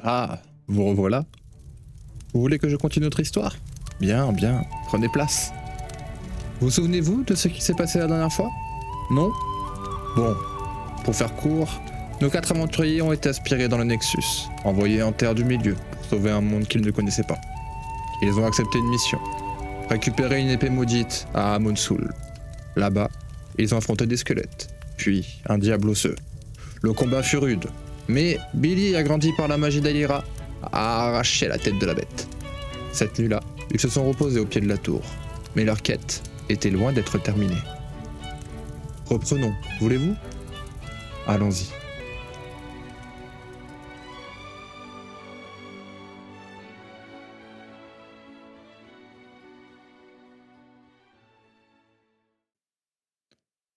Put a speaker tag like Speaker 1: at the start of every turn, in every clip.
Speaker 1: Ah, vous revoilà. Vous voulez que je continue notre histoire? Bien, bien, prenez place. Vous souvenez-vous de ce qui s'est passé la dernière fois? Non? Bon, pour faire court, nos 4 aventuriers ont été aspirés dans le Nexus, envoyés en Terre du Milieu pour sauver un monde qu'ils ne connaissaient pas. Ils ont accepté une mission, récupérer une épée maudite à Amonsul. Là-bas, ils ont affronté des squelettes, puis un diable osseux. Le combat fut rude, mais Billy, agrandi par la magie d'Alyra, a arraché la tête de la bête. Cette nuit-là, ils se sont reposés au pied de la tour, mais leur quête était loin d'être terminée. Reprenons, voulez-vous? Allons-y.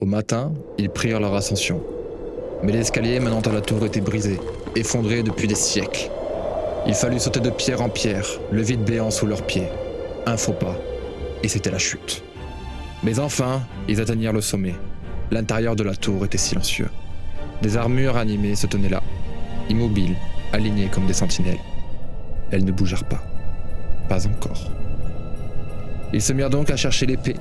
Speaker 1: Au matin, ils prirent leur ascension. Mais l'escalier menant à la tour était brisé, effondré depuis des siècles. Il fallut sauter de pierre en pierre, le vide béant sous leurs pieds. Un faux pas, et c'était la chute. Mais enfin, ils atteignirent le sommet. L'intérieur de la tour était silencieux. Des armures animées se tenaient là, immobiles, alignées comme des sentinelles. Elles ne bougèrent pas. Pas encore. Ils se mirent donc à chercher l'épée.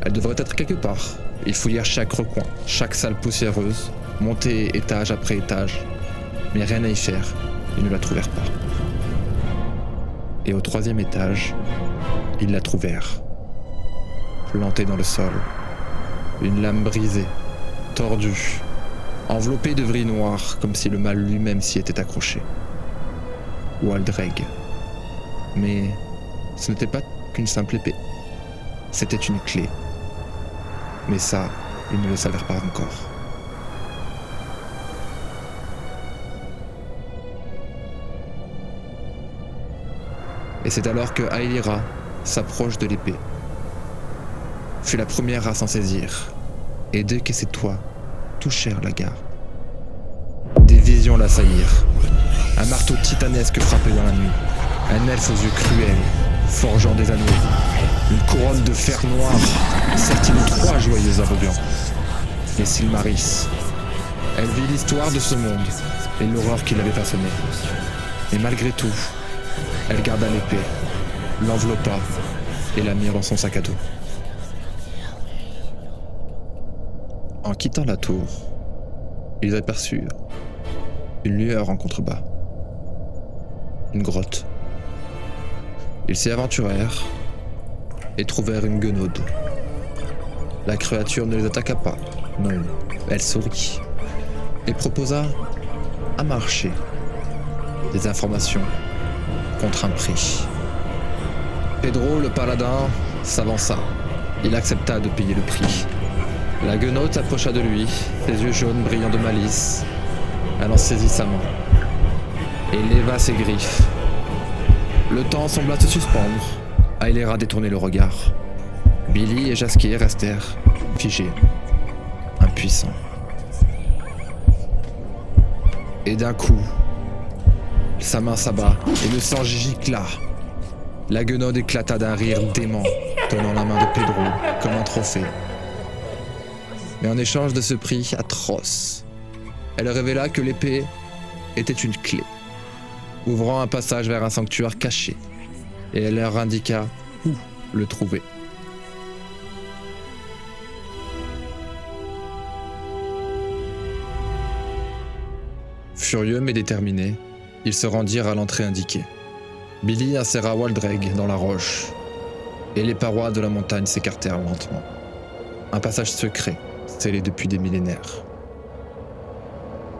Speaker 1: Elle devrait être quelque part. Ils fouillèrent chaque recoin, chaque salle poussiéreuse, montaient étage après étage. Mais rien à y faire, ils ne la trouvèrent pas. Et au 3e étage, ils la trouvèrent. Plantée dans le sol. Une lame brisée, tordue, enveloppée de vrilles noires, comme si le mal lui-même s'y était accroché. Waldreg. Mais ce n'était pas qu'une simple épée. C'était une clé. Mais ça, ils ne le savèrent pas encore. Et c'est alors que Aelira s'approche de l'épée. Fut la première à s'en saisir. Et dès que ses toits touchèrent la gare, des visions l'assaillirent. Un marteau titanesque frappait dans la nuit. Un elfe aux yeux cruels, forgeant des anneaux. Une couronne de fer noir, sortie de 3 joyeux aveugants. Et Silmaris. Elle vit l'histoire de ce monde et l'horreur qui l'avait façonné. Et malgré tout, elle garda l'épée, l'enveloppa et la mit dans son sac à dos. En quittant la tour, ils aperçurent une lueur en contrebas. Une grotte. Ils s'y aventurèrent et trouvèrent une guenaude. La créature ne les attaqua pas, non, elle sourit et proposa un marché, des informations contre un prix. Pedro, le paladin, s'avança. Il accepta de payer le prix. La guenaude s'approcha de lui, ses yeux jaunes brillant de malice. Elle en saisit sa main et leva ses griffes. Le temps sembla se suspendre. Aelira détournait le regard. Billy et Jaskier restèrent figés, impuissants. Et d'un coup, sa main s'abat et le sang gicla. La guenaude éclata d'un rire dément, tenant la main de Pedro comme un trophée. Mais en échange de ce prix atroce, elle révéla que l'épée était une clé, ouvrant un passage vers un sanctuaire caché, et elle leur indiqua où le trouver. Furieux mais déterminés, ils se rendirent à l'entrée indiquée. Billy inséra Waldreg dans la roche, et les parois de la montagne s'écartèrent lentement. Un passage secret, scellé depuis des millénaires.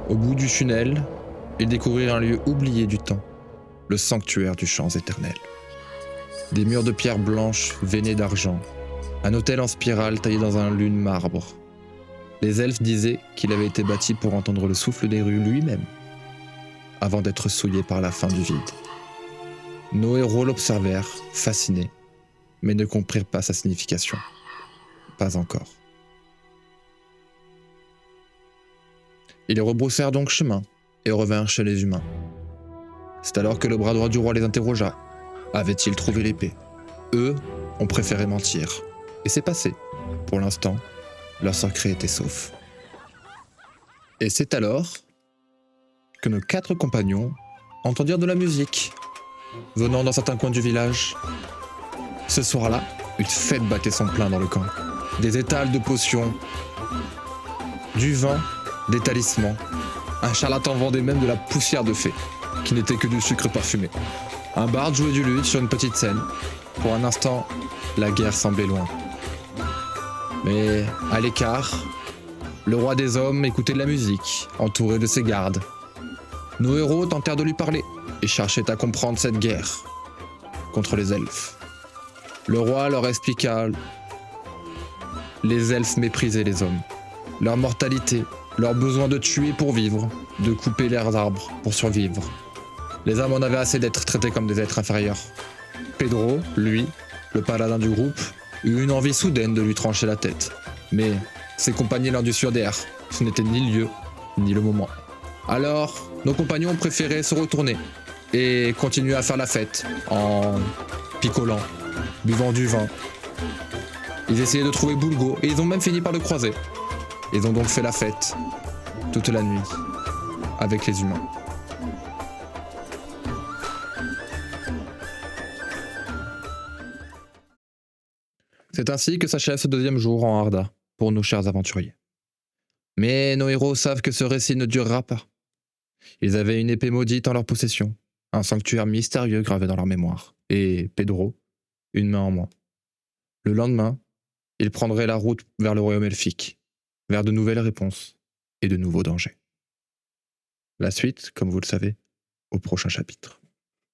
Speaker 1: Au bout du tunnel, ils découvrirent un lieu oublié du temps, le sanctuaire du Champs éternels. Des murs de pierre blanche veinés d'argent, un autel en spirale taillé dans un lune marbre. Les elfes disaient qu'il avait été bâti pour entendre le souffle des rues lui-même, avant d'être souillé par la faim du vide. Nos héros l'observèrent, fascinés, mais ne comprirent pas sa signification. Pas encore. Ils rebroussèrent donc chemin et revinrent chez les humains. C'est alors que le bras droit du roi les interrogea. Avaient-ils trouvé l'épée? Eux ont préféré mentir. Et c'est passé. Pour l'instant, leur secret était sauf. Et c'est alors que nos 4 compagnons entendirent de la musique venant dans certains coins du village. Ce soir-là, une fête battait son plein dans le camp. Des étals de potions, du vin, des talismans. Un charlatan vendait même de la poussière de fée, qui n'était que du sucre parfumé. Un barde jouait du luth sur une petite scène. Pour un instant, la guerre semblait loin. Mais à l'écart, le roi des hommes écoutait de la musique, entouré de ses gardes. Nos héros tentèrent de lui parler et cherchaient à comprendre cette guerre contre les elfes. Le roi leur expliqua les elfes méprisaient les hommes, leur mortalité, leur besoin de tuer pour vivre, de couper leurs arbres pour survivre. Les hommes en avaient assez d'être traités comme des êtres inférieurs. Pedro, lui, le paladin du groupe, eut une envie soudaine de lui trancher la tête. Mais ses compagnons leur dissuadèrent, ce n'était ni le lieu, ni le moment. Alors, nos compagnons préféraient se retourner et continuer à faire la fête en picolant, buvant du vin. Ils essayaient de trouver Bulgo et ils ont même fini par le croiser. Ils ont donc fait la fête toute la nuit avec les humains. C'est ainsi que s'achève ce deuxième jour en Arda pour nos chers aventuriers. Mais nos héros savent que ce récit ne durera pas. Ils avaient une épée maudite en leur possession, un sanctuaire mystérieux gravé dans leur mémoire, et Pedro, une main en moins. Le lendemain, ils prendraient la route vers le royaume elfique, vers de nouvelles réponses et de nouveaux dangers. La suite, comme vous le savez, au prochain chapitre.